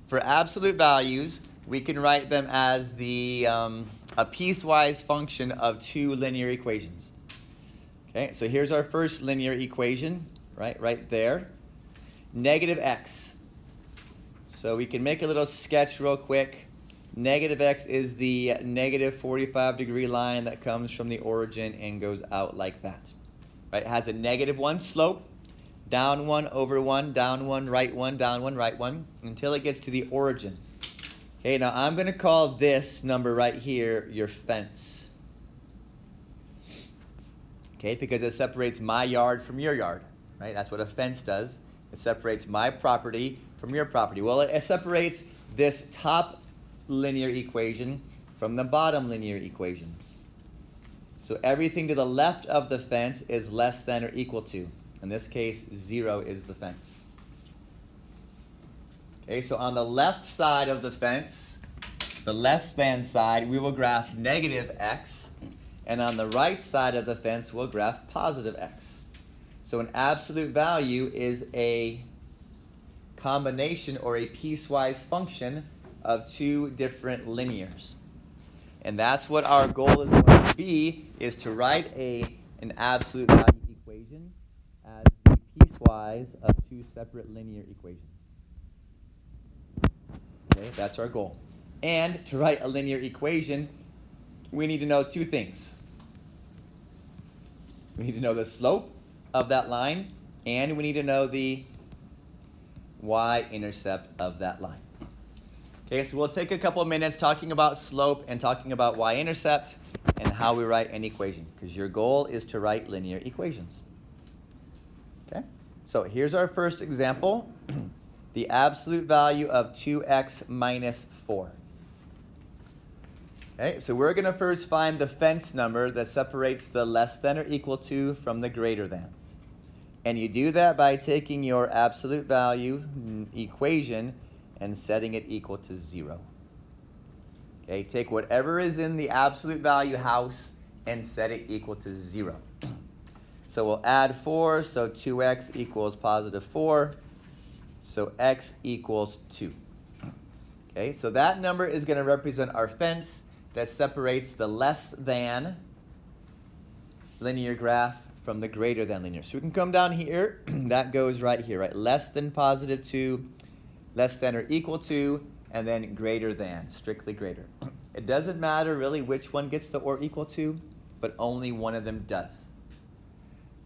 For absolute values, we can write them as a piecewise function of two linear equations. Okay, so here's our first linear equation, right there. Negative x. So we can make a little sketch real quick. Negative x is the negative 45-degree line that comes from the origin and goes out like that. Right? It has a negative 1 slope, down 1 over 1, down 1, right 1, down 1, right 1, until it gets to the origin. Okay, now I'm going to call this number right here your fence. Okay, because it separates my yard from your yard. Right? That's what a fence does. It separates my property from your property. Well, it separates this top linear equation from the bottom linear equation. So everything to the left of the fence is less than or equal to. In this case, 0 is the fence. Okay, so on the left side of the fence, the less than side, we will graph negative x. And on the right side of the fence, we'll graph positive x. So an absolute value is a combination or a piecewise function of two different linears. And that's what our goal is going to be, is to write an absolute value equation as the piecewise of two separate linear equations. Okay, that's our goal. And to write a linear equation, we need to know two things. We need to know the slope of that line, and we need to know the y-intercept of that line. Okay, so we'll take a couple of minutes talking about slope and talking about y-intercept and how we write an equation, because your goal is to write linear equations. Okay, so here's our first example, the absolute value of 2x minus 4. Okay, so we're going to first find the fence number that separates the less than or equal to from the greater than. And you do that by taking your absolute value equation and setting it equal to 0. Okay, take whatever is in the absolute value house and set it equal to 0. So we'll add 4, so 2x equals positive 4, so x equals 2. Okay, so that number is going to represent our fence that separates the less than linear graph from the greater than linear. So we can come down here, that goes right here, right? Less than positive 2, less than or equal to, and then greater than, strictly greater. It doesn't matter really which one gets the or equal to, but only one of them does.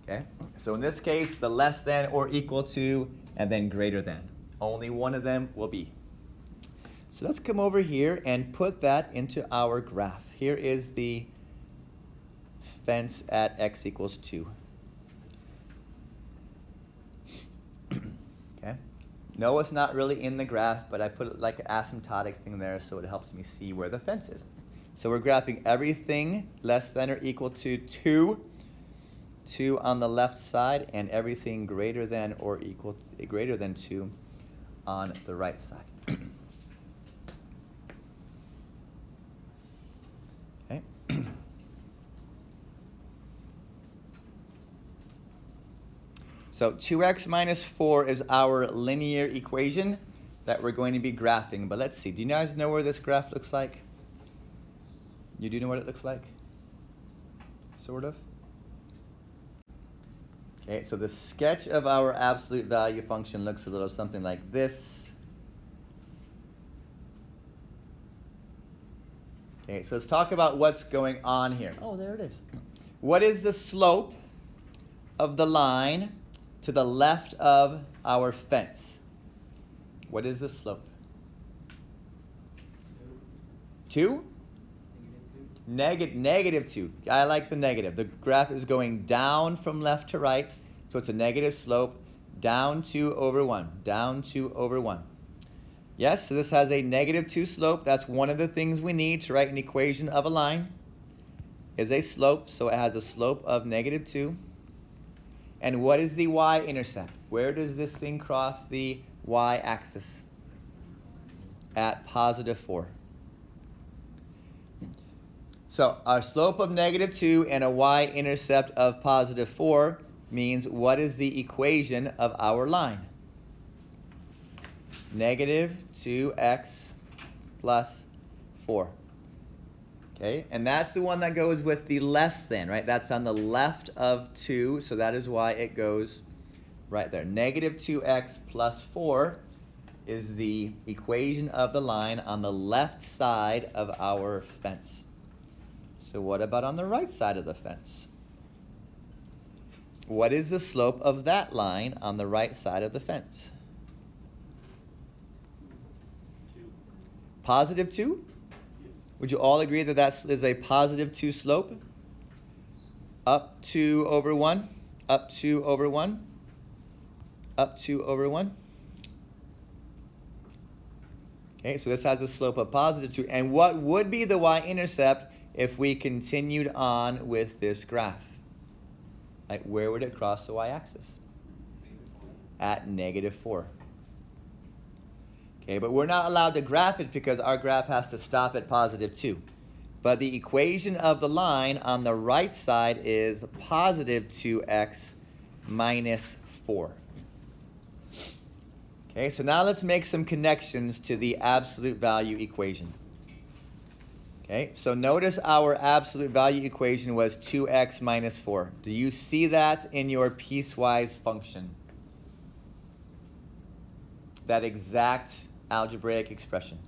Okay? So in this case, the less than or equal to, and then greater than. Only one of them will be. So let's come over here and put that into our graph. Here is the fence at x equals 2. Okay? No, it's not really in the graph, but I put it like an asymptotic thing there so it helps me see where the fence is. So we're graphing everything less than or equal to 2 on the left side, and everything greater than or equal greater than 2 on the right side. Okay. So 2x minus 4 is our linear equation that we're going to be graphing. But let's see, do you guys know where this graph looks like? You do know what it looks like? Sort of? Okay, so the sketch of our absolute value function looks a little something like this. Okay, so let's talk about what's going on here. Oh, there it is. What is the slope of the line to the left of our fence? What is the slope? 2? Negative 2. I like the negative. The graph is going down from left to right, so it's a negative slope. Down 2 over 1. Down 2 over 1. Yes, so this has a negative 2 slope. That's one of the things we need to write an equation of a line, is a slope. So it has a slope of negative 2. And what is the y-intercept? Where does this thing cross the y-axis? At positive 4. So our slope of negative 2 and a y-intercept of positive 4 means what is the equation of our line? negative 2x plus 4. Okay, and that's the one that goes with the less than, right? That's on the left of 2, so that is why it goes right there. Negative 2x plus 4 is the equation of the line on the left side of our fence. So what about on the right side of the fence? What is the slope of that line on the right side of the fence? 2. Positive 2? Would you all agree that that is a positive 2 slope? Up 2 over 1, up 2 over 1, up 2 over 1. Okay, so this has a slope of positive 2. And what would be the y-intercept if we continued on with this graph? Like, where would it cross the y-axis? At negative 4. Okay, but we're not allowed to graph it because our graph has to stop at positive 2. But the equation of the line on the right side is positive 2x minus 4. Okay, so now let's make some connections to the absolute value equation. Okay, so notice our absolute value equation was 2x minus 4. Do you see that in your piecewise function? That exact algebraic expression,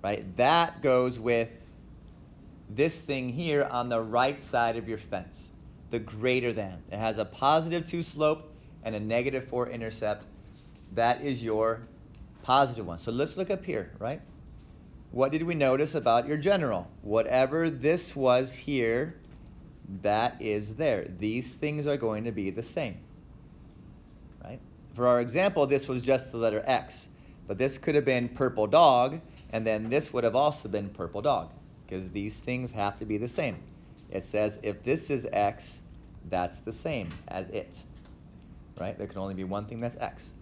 right? That goes with this thing here on the right side of your fence, the greater than. It has a positive 2 slope and a negative 4 intercept. That is your positive one. So let's look up here, right? What did we notice about your general? Whatever this was here, that is there. These things are going to be the same, right? For our example, this was just the letter X. But this could have been purple dog, and then this would have also been purple dog, because these things have to be the same. It says if this is X, that's the same as it, right? There can only be one thing that's X.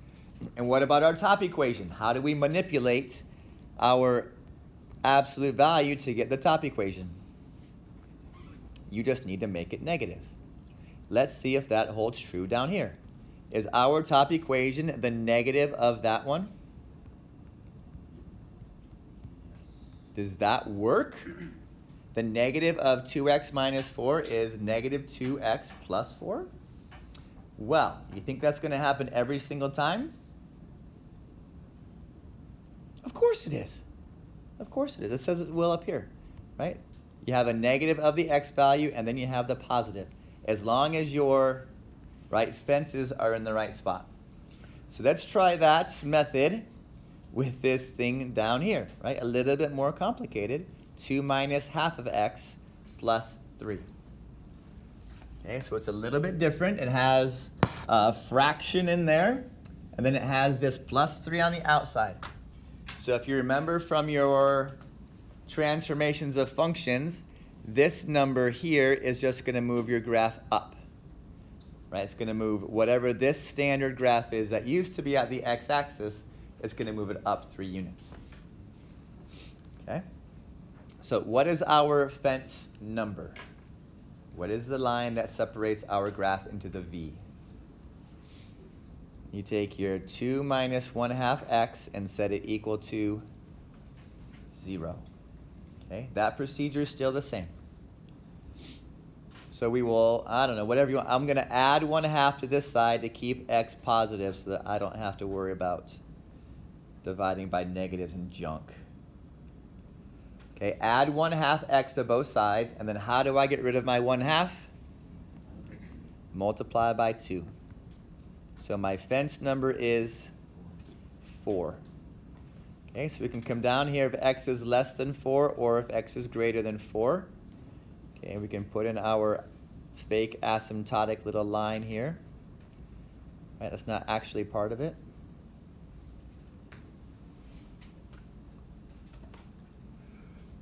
And what about our top equation? How do we manipulate our absolute value to get the top equation? You just need to make it negative. Let's see if that holds true down here. Is our top equation the negative of that one? Does that work? The negative of 2x minus 4 is negative 2x plus 4? Well, you think that's going to happen every single time? Of course it is. Of course it is. It says it will up here, right? You have a negative of the x value, and then you have the positive, as long as your fences are in the right spot. So let's try that method with this thing down here, right? A little bit more complicated. 2 minus half of x plus 3. Okay, so it's a little bit different. It has a fraction in there, and then it has this plus 3 on the outside. So if you remember from your transformations of functions, this number here is just going to move your graph up, right? It's going to move whatever this standard graph is that used to be at the x-axis. It's going to move it up 3 units. Okay? So what is our fence number? What is the line that separates our graph into the V? You take your 2 minus 1/2 x and set it equal to 0. Okay? That procedure is still the same. So we will, I don't know, whatever you want. I'm going to add 1/2 to this side to keep x positive so that I don't have to worry about dividing by negatives and junk. Okay, add 1/2 x to both sides, and then how do I get rid of my 1/2? Multiply by 2. So my fence number is 4. Okay, so we can come down here if x is less than 4 or if x is greater than 4. Okay, we can put in our fake asymptotic little line here. Right, that's not actually part of it.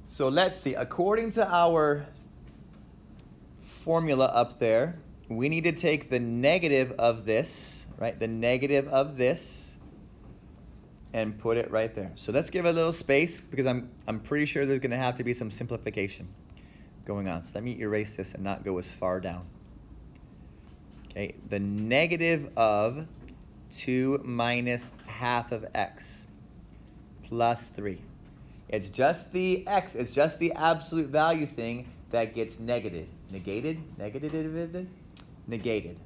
So let's see, according to our formula up there, we need to take the negative of this, right? The negative of this, and put it right there. So let's give it a little space because I'm pretty sure there's going to have to be some simplification going on. So let me erase this and not go as far down. Okay, the negative of 2 minus half of x plus 3. It's just the x, it's just the absolute value thing that gets negated. Negated? Negated.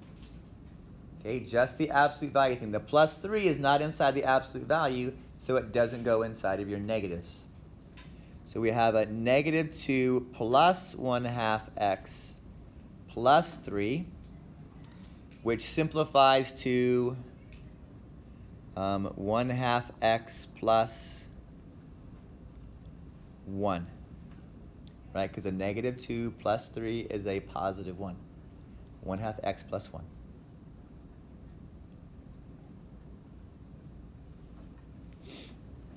Okay, just the absolute value thing. The plus 3 is not inside the absolute value, so it doesn't go inside of your negatives. So we have a negative 2 plus 1/2 x plus 3, which simplifies to 1/2 x plus 1. Right, because a negative 2 plus 3 is a positive 1. 1/2 x plus 1.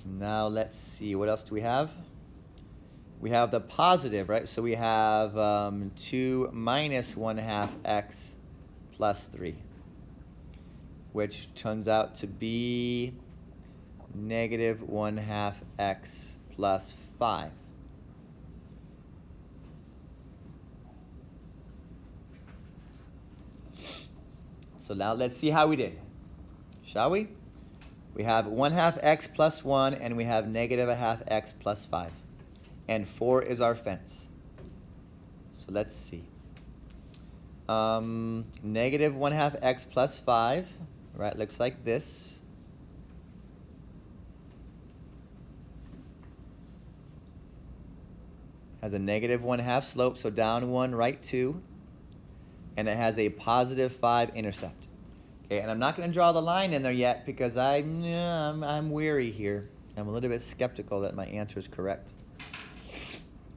Now let's see, what else do we have? We have the positive, right? So we have 2 minus 1/2 x plus 3, which turns out to be negative 1/2 x plus 5. So now let's see how we did, shall we? We have 1/2 x plus 1, and we have negative 1/2 x plus 5. And 4 is our fence. So let's see. Negative 1/2 x plus 5, right, looks like this. Has a negative 1/2 slope, so down 1, right 2. And it has a positive 5 intercept. Okay, and I'm not going to draw the line in there yet because I'm weary here. I'm a little bit skeptical that my answer is correct.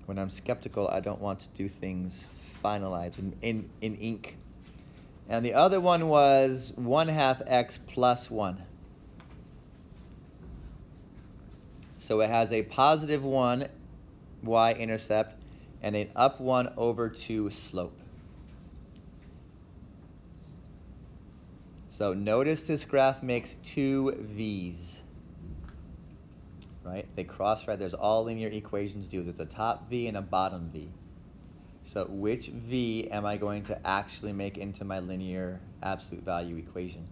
When I'm skeptical, I don't want to do things finalized in ink. And the other one was 1/2 x plus 1. So it has a positive 1 y-intercept and an up 1 over 2 slope. So notice this graph makes 2 v's. Right? They cross right. There's all linear equations do. There's a top v and a bottom v. So which v am I going to actually make into my linear absolute value equation?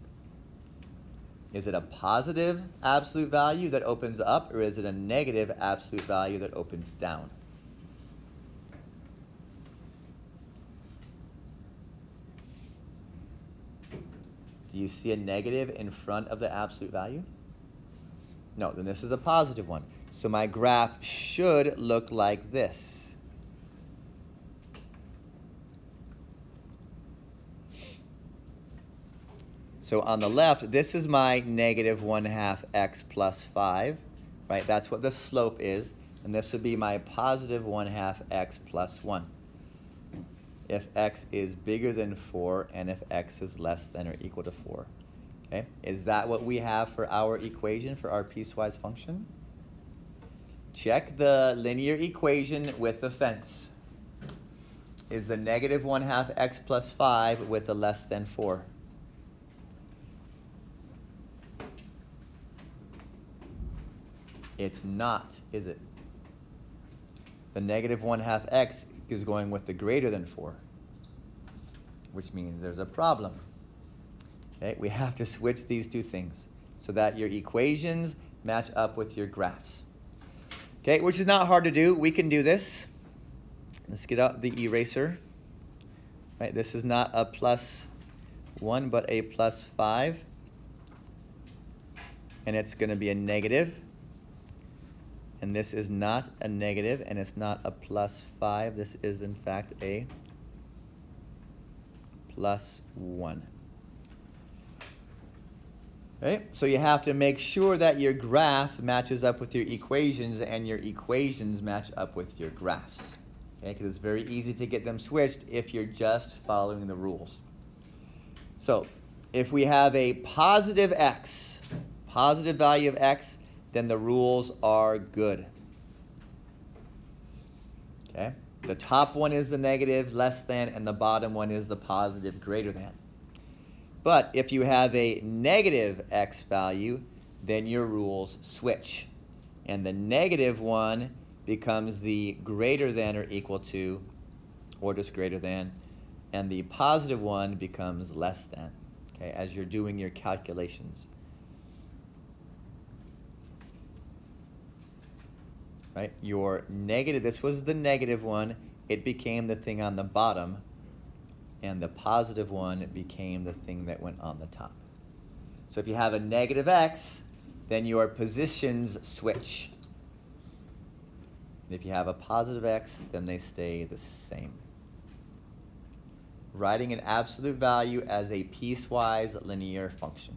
Is it a positive absolute value that opens up, or is it a negative absolute value that opens down? Do you see a negative in front of the absolute value? No, then this is a positive one. So my graph should look like this. So on the left, this is my negative 1/2 x plus 5, right? That's what the slope is. And this would be my positive 1/2 x plus 1. If x is bigger than 4 and if x is less than or equal to 4. Okay? Is that what we have for our equation, for our piecewise function? Check the linear equation with the fence. Is the negative 1/2 x plus 5 with the less than 4? It's not, is it? The negative 1/2 x is going with the greater than 4, which means there's a problem. Okay, we have to switch these two things so that your equations match up with your graphs. Okay, which is not hard to do. We can do this. Let's get out the eraser. Right, this is not a plus 1, but a plus 5. And it's going to be a negative. And this is not a negative, and it's not a plus 5. This is, in fact, a plus 1. Okay, so you have to make sure that your graph matches up with your equations and your equations match up with your graphs. Okay, because it's very easy to get them switched if you're just following the rules. So if we have a positive x, positive value of x, then the rules are good. Okay? The top one is the negative, less than, and the bottom one is the positive, greater than. But if you have a negative x value, then your rules switch. And the negative one becomes the greater than or equal to, or just greater than, and the positive one becomes less than. okay, as you're doing your calculations. Right? Your negative, this was the negative one, it became the thing on the bottom, and the positive one, it became the thing that went on the top. So if you have a negative x, then your positions switch. If you have a positive x, then they stay the same. Writing an absolute value as a piecewise linear function.